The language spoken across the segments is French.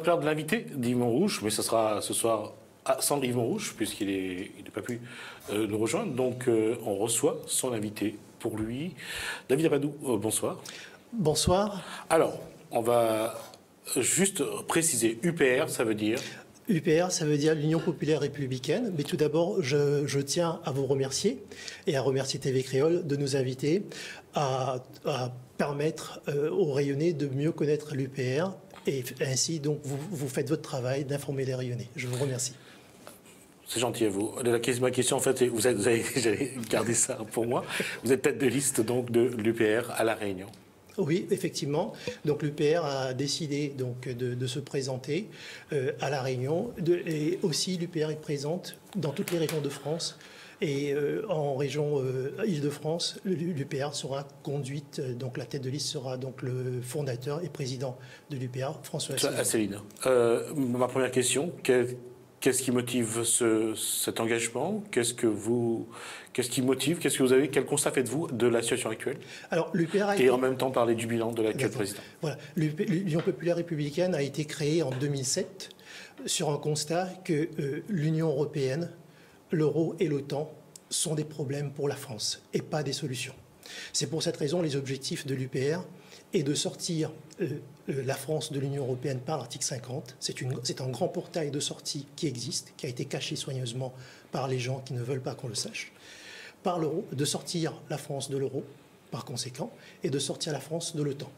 perdre l'invité d'Yves Montrouge, mais ce sera ce soir sans Yves Montrouge, puisqu'il n'a pas pu nous rejoindre. Donc, on reçoit son invité pour lui. David Abadou, bonsoir. Bonsoir. Alors, on va juste préciser, UPR, ça veut dire... UPR, ça veut dire l'Union populaire républicaine. Mais tout d'abord, je tiens à vous remercier et à remercier TV Créole de nous inviter à permettre aux Rayonnais de mieux connaître l'UPR. Et ainsi, donc, vous faites votre travail d'informer les Rayonnais. Je vous remercie. C'est gentil à vous. Ma question, en fait, vous avez gardé ça pour moi. Vous êtes tête de liste donc, de l'UPR à La Réunion. Oui, effectivement. Donc l'UPR a décidé donc de se présenter à La Réunion. Et aussi, l'UPR est présente dans toutes les régions de France. Et en région Île-de-France, l'UPR sera conduite, donc la tête de liste sera donc le fondateur et président de l'UPR, François Asselineau. Ma première question, qu'est-ce qui motive cet engagement? Qu'est-ce qui motive? Quel constat faites-vous de la situation actuelle? Alors, l'UPR et en même temps parler du bilan de l'actuel président. Voilà. L'Union populaire républicaine a été créée en 2007 sur un constat que l'Union européenne, l'euro et l'OTAN sont des problèmes pour la France et pas des solutions. C'est pour cette raison les objectifs de l'UPR est de sortir la France de l'Union européenne par l'article 50. C'est un grand portail de sortie qui existe, qui a été caché soigneusement par les gens qui ne veulent pas qu'on le sache. Par l'euro, de sortir la France de l'euro, par conséquent, et de sortir la France de l'OTAN.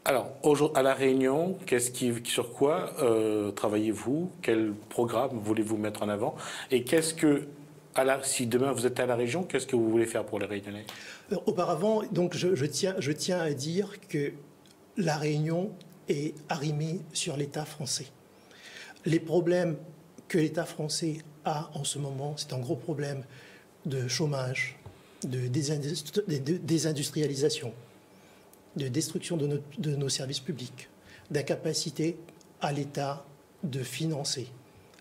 Alors, à La Réunion, sur quoi travaillez-vous? Quel programme voulez-vous mettre en avant? Et si demain vous êtes à La Réunion, qu'est-ce que vous voulez faire pour les Réunionnais? Auparavant, donc, je tiens à dire que La Réunion est arrimée sur l'État français. Les problèmes que l'État français a en ce moment, c'est un gros problème de chômage, de désindustrialisation, de destruction de nos services publics, d'incapacité à l'État de financer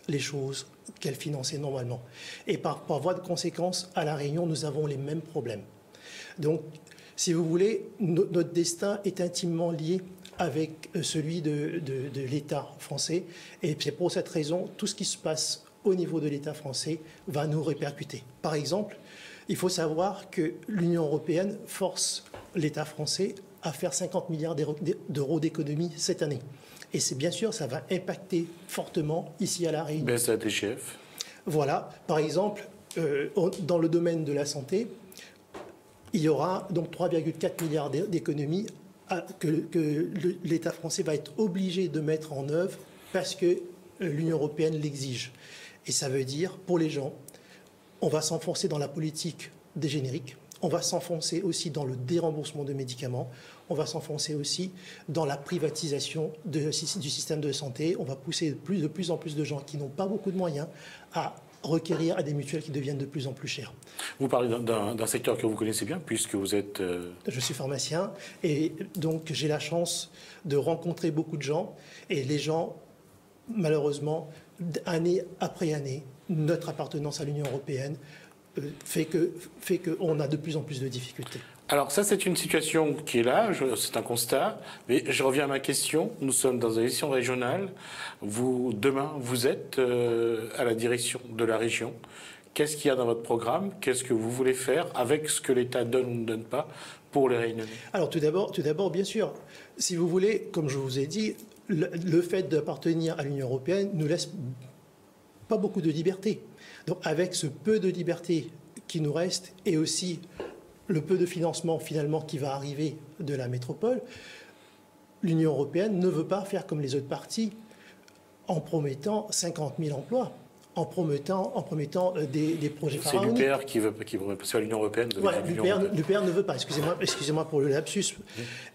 les choses qu'elle finançait normalement. Et par voie de conséquence, à La Réunion, nous avons les mêmes problèmes. Donc, si vous voulez, notre destin est intimement lié avec celui de l'État français. Et c'est pour cette raison, tout ce qui se passe au niveau de l'État français va nous répercuter. Par exemple, il faut savoir que l'Union européenne force l'État français à faire 50 milliards d'euros d'économies cette année. Et c'est bien sûr, ça va impacter fortement ici à La Réunion. Baisse de la TGF. Voilà, par exemple, dans le domaine de la santé, il y aura donc 3,4 milliards d'économies que l'État français va être obligé de mettre en œuvre parce que l'Union européenne l'exige. Et ça veut dire, pour les gens, on va s'enfoncer dans la politique des génériques, on va s'enfoncer aussi dans le déremboursement de médicaments, on va s'enfoncer aussi dans la privatisation du système de santé, on va pousser de plus en plus de gens qui n'ont pas beaucoup de moyens à requérir à des mutuelles qui deviennent de plus en plus chères. Vous parlez d'un secteur que vous connaissez bien, puisque vous êtes... Je suis pharmacien, et donc j'ai la chance de rencontrer beaucoup de gens, et les gens, malheureusement, année après année, notre appartenance à l'Union européenne fait qu'on a de plus en plus de difficultés. Alors ça, c'est une situation qui est là, c'est un constat, mais je reviens à ma question. Nous sommes dans une élection régionale. Demain, vous êtes à la direction de la région. Qu'est-ce qu'il y a dans votre programme? Qu'est-ce que vous voulez faire avec ce que l'État donne ou ne donne pas pour les Réunionnais? Alors tout d'abord, bien sûr, si vous voulez, comme je vous ai dit, le fait d'appartenir à l'Union européenne nous laisse pas beaucoup de liberté. Donc avec ce peu de liberté qui nous reste et aussi le peu de financement finalement qui va arriver de la métropole, l'Union européenne ne veut pas faire comme les autres partis en promettant 50 000 emplois, en promettant des projets pharaoniques. C'est l'UPR qui veut passer à l'Union européenne. Voilà, l'UPR ne veut pas, excusez-moi pour le lapsus.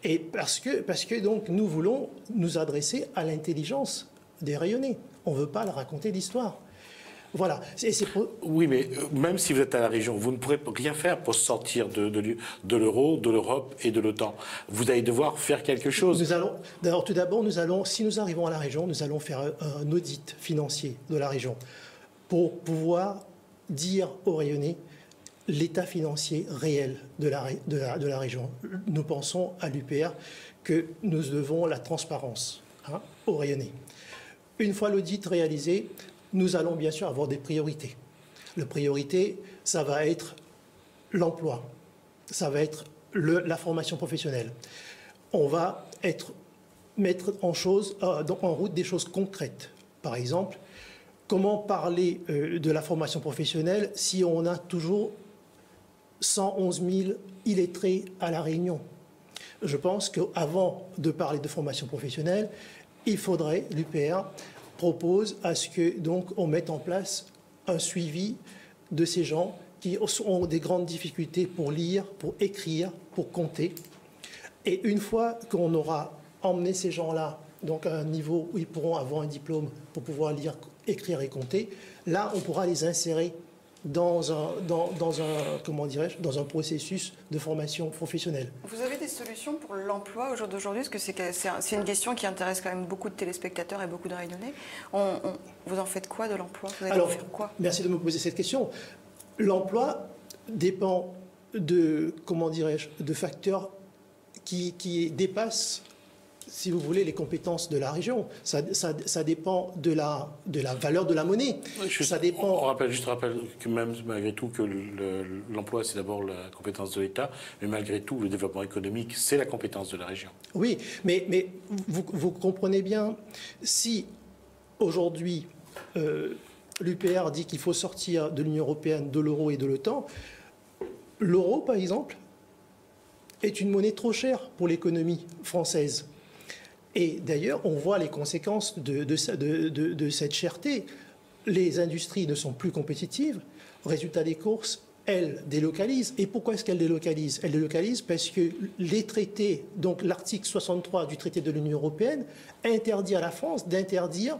Et parce que donc nous voulons nous adresser à l'intelligence des Rayonnais. On ne veut pas leur raconter l'histoire. Voilà. Oui, mais même si vous êtes à la région, vous ne pourrez rien faire pour sortir de l'euro, de l'Europe et de l'OTAN. Vous allez devoir faire quelque chose. Tout d'abord, si nous arrivons à la région, nous allons faire un audit financier de la région pour pouvoir dire aux Rayonnais l'état financier réel de la région. Nous pensons à l'UPR que nous devons la transparence au rayonné. Une fois l'audit réalisé, nous allons bien sûr avoir des priorités. La priorité, ça va être l'emploi, ça va être la formation professionnelle. On va mettre en route des choses concrètes. Par exemple, comment parler de la formation professionnelle si on a toujours 111 000 illettrés à La Réunion? Je pense qu'avant de parler de formation professionnelle, il faudrait, l'UPR propose à ce que donc on mette en place un suivi de ces gens qui ont des grandes difficultés pour lire, pour écrire, pour compter. Et une fois qu'on aura emmené ces gens-là donc à un niveau où ils pourront avoir un diplôme pour pouvoir lire, écrire et compter, là, on pourra les insérer dans un processus de formation professionnelle. Vous avez des solutions pour l'emploi au jour d'aujourd'hui? Parce que c'est une question qui intéresse quand même beaucoup de téléspectateurs et beaucoup de Réunionnais. Vous en faites quoi de l'emploi? Vous allez en faire quoi? Merci de me poser cette question. L'emploi dépend de facteurs qui dépassent, si vous voulez, les compétences de la région. Ça dépend de la valeur de la monnaie. On rappelle que même malgré tout que l'emploi, c'est d'abord la compétence de l'État, mais malgré tout, le développement économique, c'est la compétence de la région. Oui, mais vous comprenez bien, si aujourd'hui l'UPR dit qu'il faut sortir de l'Union européenne, de l'euro et de l'OTAN, l'euro, par exemple, est une monnaie trop chère pour l'économie française. Et d'ailleurs, on voit les conséquences de cette cherté. Les industries ne sont plus compétitives. Résultat des courses, elles délocalisent. Et pourquoi est-ce qu'elles délocalisent? Elles délocalisent parce que les traités, donc l'article 63 du traité de l'Union européenne, interdit à la France d'interdire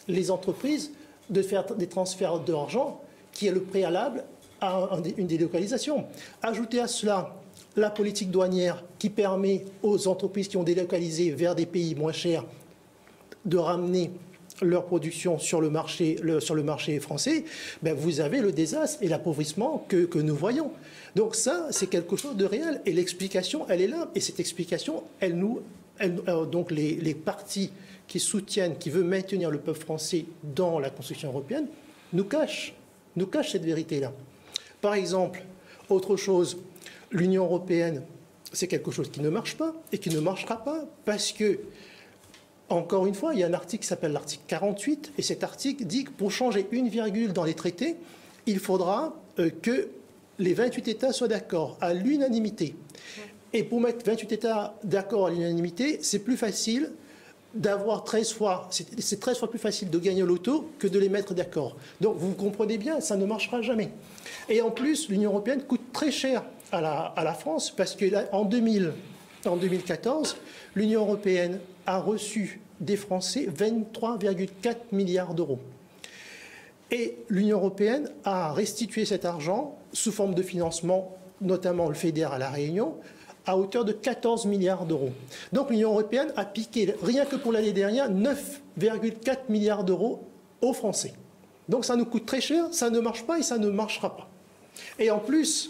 les entreprises de faire des transferts d'argent, qui est le préalable à une délocalisation. Ajoutez à cela la politique douanière qui permet aux entreprises qui ont délocalisé vers des pays moins chers de ramener leur production sur le marché français, vous avez le désastre et l'appauvrissement que nous voyons. Donc ça, c'est quelque chose de réel. Et l'explication, elle est là. Et cette explication, donc les partis qui soutiennent, qui veulent maintenir le peuple français dans la construction européenne, nous cachent cette vérité-là. Par exemple, autre chose, l'Union européenne, c'est quelque chose qui ne marche pas et qui ne marchera pas parce que, encore une fois, il y a un article qui s'appelle l'article 48 et cet article dit que pour changer une virgule dans les traités, il faudra que les 28 États soient d'accord à l'unanimité. Et pour mettre 28 États d'accord à l'unanimité, c'est plus facile d'avoir 13 fois, c'est 13 fois plus facile de gagner au loto que de les mettre d'accord. Donc vous comprenez bien, ça ne marchera jamais. Et en plus, l'Union européenne coûte très cher à la France parce qu'en 2014, l'Union européenne a reçu des Français 23,4 milliards d'euros. Et l'Union européenne a restitué cet argent sous forme de financement, notamment le FEDER à La Réunion, à hauteur de 14 milliards d'euros. Donc l'Union européenne a piqué, rien que pour l'année dernière, 9,4 milliards d'euros aux Français. Donc ça nous coûte très cher, ça ne marche pas et ça ne marchera pas. Et en plus,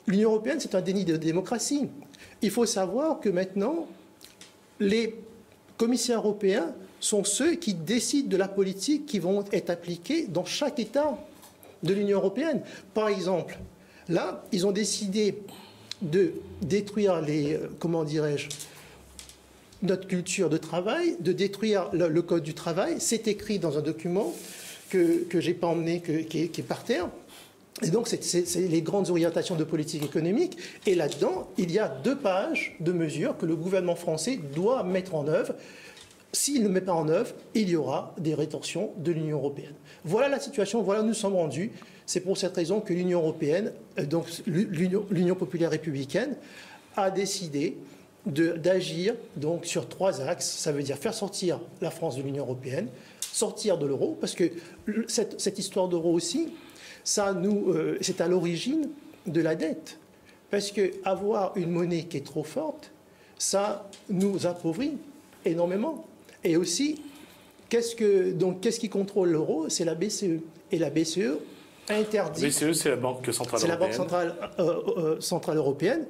l'Union européenne, c'est un déni de démocratie. Il faut savoir que maintenant, les commissaires européens sont ceux qui décident de la politique qui vont être appliquée dans chaque État de l'Union européenne. Par exemple, là, ils ont décidé de détruire notre culture de travail, de détruire le code du travail. C'est écrit dans un document que je n'ai pas emmené, qui est par terre. Et donc, c'est les grandes orientations de politique économique. Et là-dedans, il y a 2 pages de mesures que le gouvernement français doit mettre en œuvre. S'il ne met pas en œuvre, il y aura des rétorsions de l'Union européenne. Voilà la situation, voilà où nous sommes rendus. C'est pour cette raison que l'Union européenne, donc l'Union populaire républicaine, a décidé d'agir donc sur 3 axes. Ça veut dire faire sortir la France de l'Union européenne, sortir de l'euro, parce que cette histoire d'euro aussi, c'est à l'origine de la dette. Parce qu'avoir une monnaie qui est trop forte, ça nous appauvrit énormément. Et aussi, qu'est-ce qui contrôle l'euro? C'est la BCE. Et la BCE interdit... La BCE, c'est la Banque centrale européenne. C'est la Banque centrale européenne.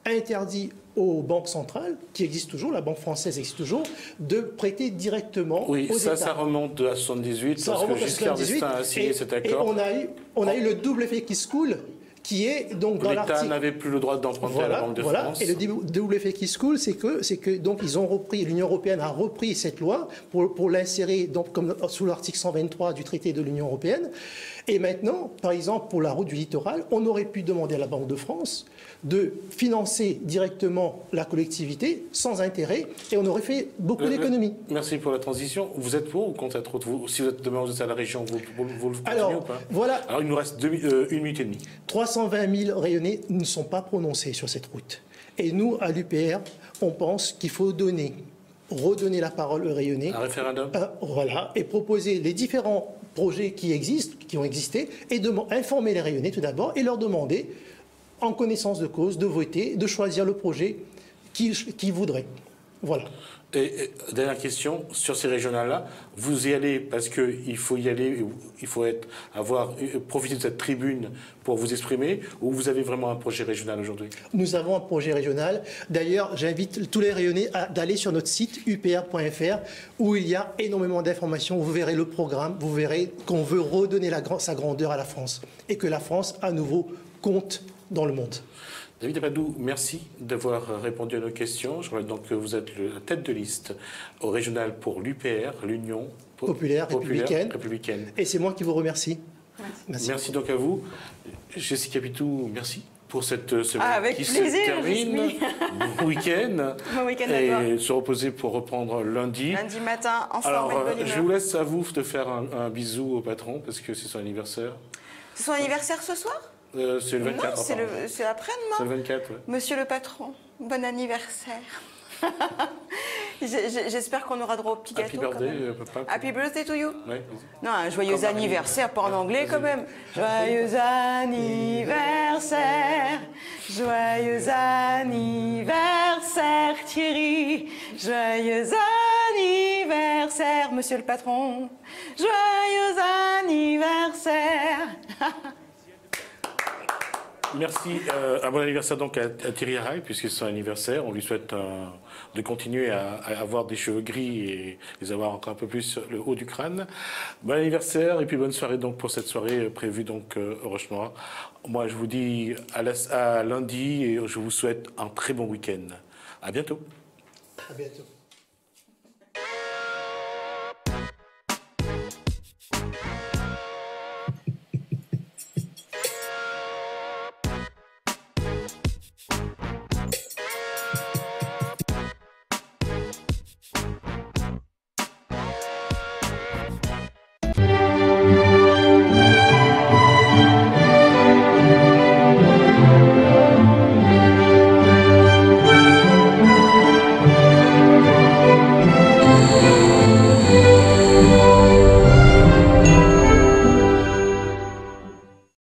interdit aux banques centrales, qui existent toujours, la banque française existe toujours, de prêter directement aux États. Ça remonte à 78, parce que Giscard d'Estaing a signé cet accord. Et on a eu le double effet qui se coule, qui est donc dans l'article. L'État n'avait plus le droit d'emprunter à la Banque de France. Et le double effet qui se coule, c'est que donc ils ont repris, l'Union européenne a repris cette loi pour l'insérer comme sous l'article 123 du traité de l'Union européenne. Et maintenant, par exemple, pour la route du littoral, on aurait pu demander à la Banque de France de financer directement la collectivité sans intérêt, et on aurait fait beaucoup d'économies. Merci pour la transition. Vous êtes pour ou contre cette route? Si demain vous êtes à la région, vous le continuez ou pas? Voilà. Alors il nous reste 1 minute et demie. 320 000 rayonnés ne sont pas prononcés sur cette route. Et nous, à l'UPR, on pense qu'il faut redonner la parole aux rayonnés. Un référendum. Voilà, et proposer les différents projets qui ont existé, et informer les rayonnés tout d'abord, et leur demander, en connaissance de cause, de voter, de choisir le projet qu'ils voudraient. Voilà. Et dernière question, sur ces régionales-là, vous y allez parce qu'il faut y aller, il faut profiter de cette tribune pour vous exprimer, ou vous avez vraiment un projet régional aujourd'hui? Nous avons un projet régional. D'ailleurs, j'invite tous les rayonnés d'aller sur notre site upr.fr, où il y a énormément d'informations. Vous verrez le programme, vous verrez qu'on veut redonner sa grandeur à la France, et que la France, à nouveau, compte dans le monde. David Apadou, merci d'avoir répondu à nos questions. Je rappelle donc que vous êtes la tête de liste au régional pour l'UPR, l'Union populaire républicaine. Et c'est moi qui vous remercie. Merci donc à vous. Jessica Pitou, merci pour cette semaine qui plaisir, se termine. Bon week-end. Bon week-end à toi. Et se reposer pour reprendre lundi. Lundi matin, en Alors, forme et de bonne je humeur. vous laisse à vous de faire un bisou au patron parce que c'est son anniversaire. C'est son anniversaire ce soir? C'est le 24. Non, c'est après-demain. C'est le 24, oui. Monsieur le patron, bon anniversaire. J'espère qu'on aura droit au petit gâteau. Happy birthday, papa. Happy birthday to you. Ouais. Non, un joyeux anniversaire, pas en anglais quand même. Joyeux anniversaire, joyeux anniversaire Thierry, joyeux anniversaire Monsieur le patron, joyeux anniversaire. Merci. Un bon anniversaire donc à Thierry Haraï, puisque c'est son anniversaire. On lui souhaite de continuer à avoir des cheveux gris et les avoir encore un peu plus sur le haut du crâne. Bon anniversaire et puis bonne soirée donc pour cette soirée prévue donc au Roche-Noire. Moi, je vous dis à lundi et je vous souhaite un très bon week-end. À bientôt. À bientôt.